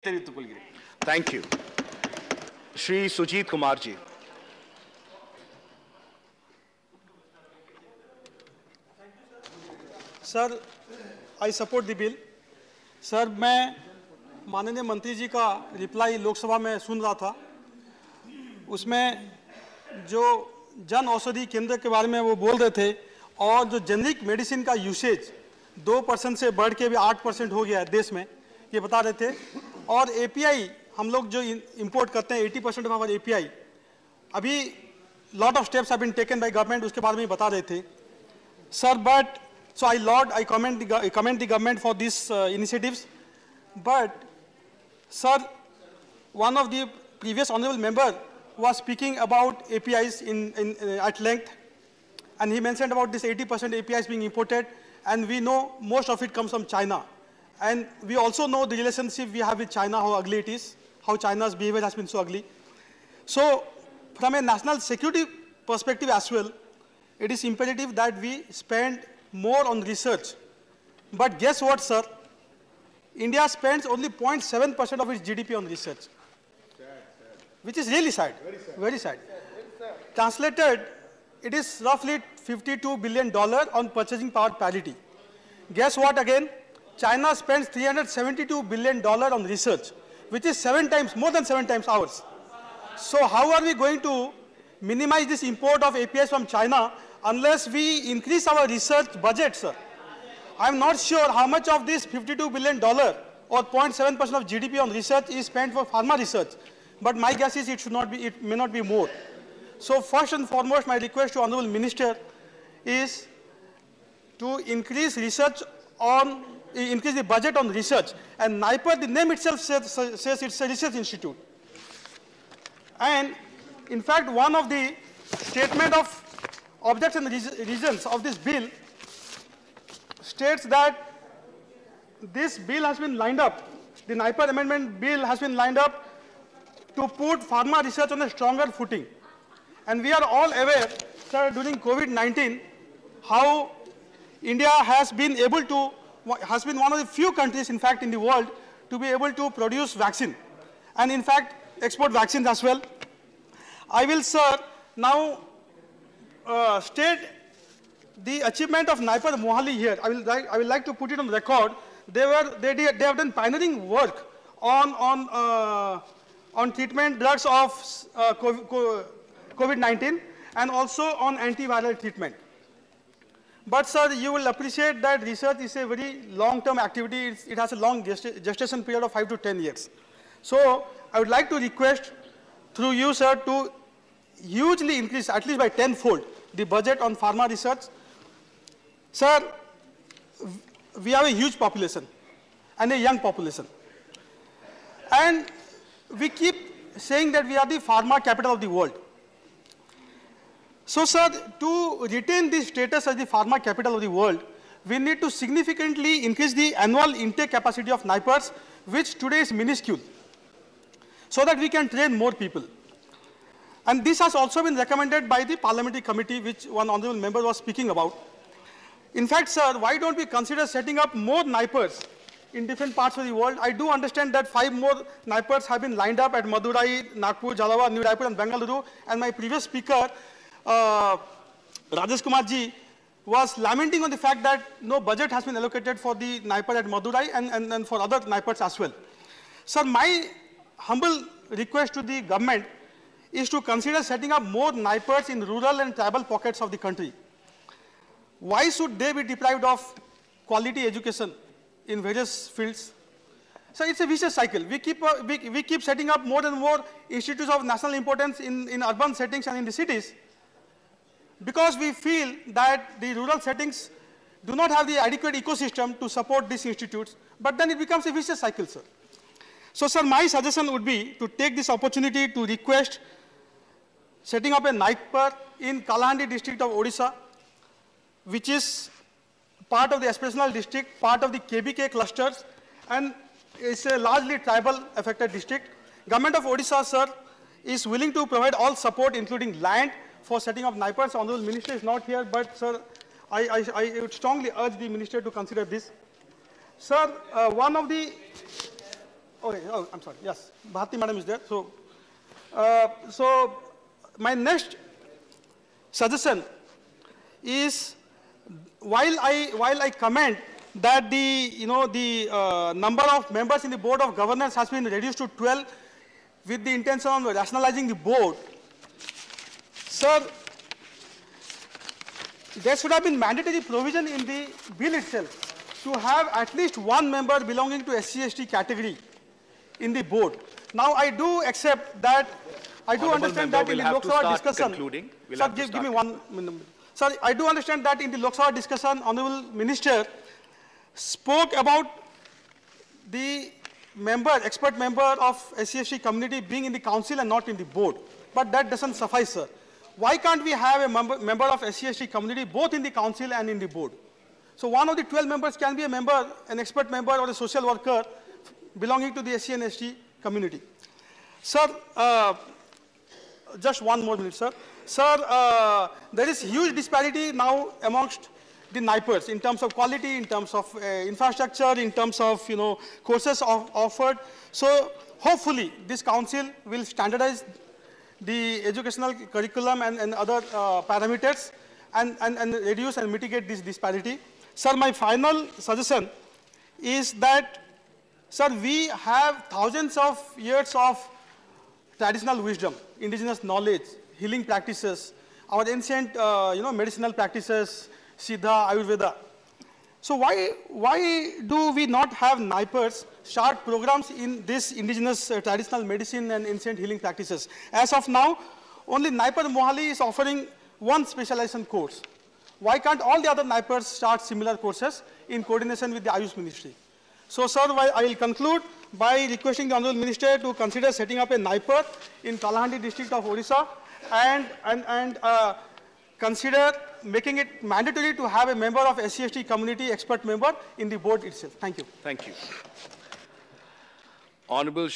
Thank you. Shri Sujit Kumar ji. Sir, I support the bill. Sir, मैं माननीय मंत्री जी का रिप्लाई लोकसभा में सुन रहा था. उसमें जो जन औषधि केंद्र के बारे में वो बोल रहे थे और जो जेनरिक मेडिसिन का यूसेज 2% से बढ़ के भी 8% हो गया है देश में, ये बता रहे थे. और एपीआई हम लोग जो इंपोर्ट करते हैं 80% ऑफ आवर एपीआई, अभी lot of steps have been taken by government, उसके बारे में बता रहे थे. Sir, but so I commend the government for these initiatives. But, sir, one of the previous honorable member was speaking about APIs at length, and he mentioned about this 80% APIs being imported, and we know most of it comes from China. And we also know the relationship we have with China, how ugly it is, how China's behavior has been so ugly. So, from a national security perspective as well, it is imperative that we spend more on research. But guess what, sir? India spends only 0.7% of its GDP on research, which is really sad, very sad. Translated, it is roughly $52 billion on purchasing power parity. Guess what again? China spends $372 billion on research, which is more than 7 times ours. So how are we going to minimize this import of APIs from China unless we increase our research budget, sir? I'm not sure how much of this $52 billion or 0.7% of GDP on research is spent for pharma research. But my guess is it may not be more. So first and foremost, my request to Honorable Minister is to increase increase the budget on research. And NIPER, the name itself says it's a research institute. And in fact, one of the statement of objects and reasons of this bill states that this bill has been lined up, the NIPER amendment bill has been lined up to put pharma research on a stronger footing. And we are all aware, sir, during COVID-19, how India has been one of the few countries, in fact, in the world to be able to produce vaccine and, in fact, export vaccines as well. I will, sir, now state the achievement of NIPER Mohali here. I will like to put it on record. They have done pioneering work on treatment drugs of COVID-19 and also on antiviral treatment. But, sir, you will appreciate that research is a very long-term activity. It has a long gestation period of 5 to 10 years. So, I would like to request through you, sir, to hugely increase, at least by 10-fold, the budget on pharma research. Sir, we have a huge population and a young population. And we keep saying that we are the pharma capital of the world. So, sir, to retain this status as the pharma capital of the world, we need to significantly increase the annual intake capacity of NIPERs, which today is minuscule, so that we can train more people. And this has also been recommended by the parliamentary committee, which one honorable member was speaking about. In fact, sir, why don't we consider setting up more NIPERs in different parts of the world? I do understand that 5 more NIPERs have been lined up at Madurai, Nagpur, Jalgaon, New Raipur and Bengaluru. And my previous speaker, Rajesh Kumar ji, was lamenting on the fact that no budget has been allocated for the NIPER at Madurai and for other NIPERs as well. Sir, my humble request to the government is to consider setting up more NIPERs in rural and tribal pockets of the country. Why should they be deprived of quality education in various fields? So it's a vicious cycle. We keep setting up more and more institutes of national importance in urban settings and in the cities, because we feel that the rural settings do not have the adequate ecosystem to support these institutes, but then it becomes a vicious cycle, sir. So, sir, my suggestion would be to take this opportunity to request setting up a NIPER in Kalahandi district of Odisha, which is part of the aspirational district, part of the KBK clusters, and it's a largely tribal affected district. Government of Odisha, sir, is willing to provide all support, including land, for setting up NIPERs. Honorable Minister is not here, but, sir, I would strongly urge the Minister to consider this. Sir, one of the Okay, oh, I'm sorry. Yes, Bharti madam is there. So, my next suggestion is, while I comment that the number of members in the board of governors has been reduced to 12 with the intention of rationalizing the board, sir, there should have been mandatory provision in the bill itself to have at least one member belonging to SC/ST category in the board. Now, I do accept that, I do understand that in the Lok Sabha discussion, sir, give me 1 minute. Sir, I do understand that in the Lok Sabha discussion, Honorable Minister spoke about the member, expert member of SC/ST community being in the council and not in the board. But that doesn't suffice, sir. Why can't we have a member of SC/ST community both in the council and in the board? So one of the 12 members can be a member, an expert member or a social worker belonging to the SC and ST community. Sir, just 1 more minute, sir. Sir, there is huge disparity now amongst the NIPERs in terms of quality, in terms of infrastructure, in terms of courses offered. So hopefully this council will standardize the educational curriculum and other parameters and reduce and mitigate this disparity. Sir, my final suggestion is that, sir, we have thousands of years of traditional wisdom, indigenous knowledge, healing practices, our ancient medicinal practices, Siddha, Ayurveda. So why do we not have NIPERs start programs in this indigenous traditional medicine and ancient healing practices? As of now, only NIPER Mohali is offering one specialization course. Why can't all the other NIPERs start similar courses in coordination with the Ayush Ministry? So, sir, I will conclude by requesting the Honorable Minister to consider setting up a NIPER in Kalahandi district of Odisha and consider making it mandatory to have a member of SC/ST community, expert member, in the board itself. Thank you. Thank you. Honorable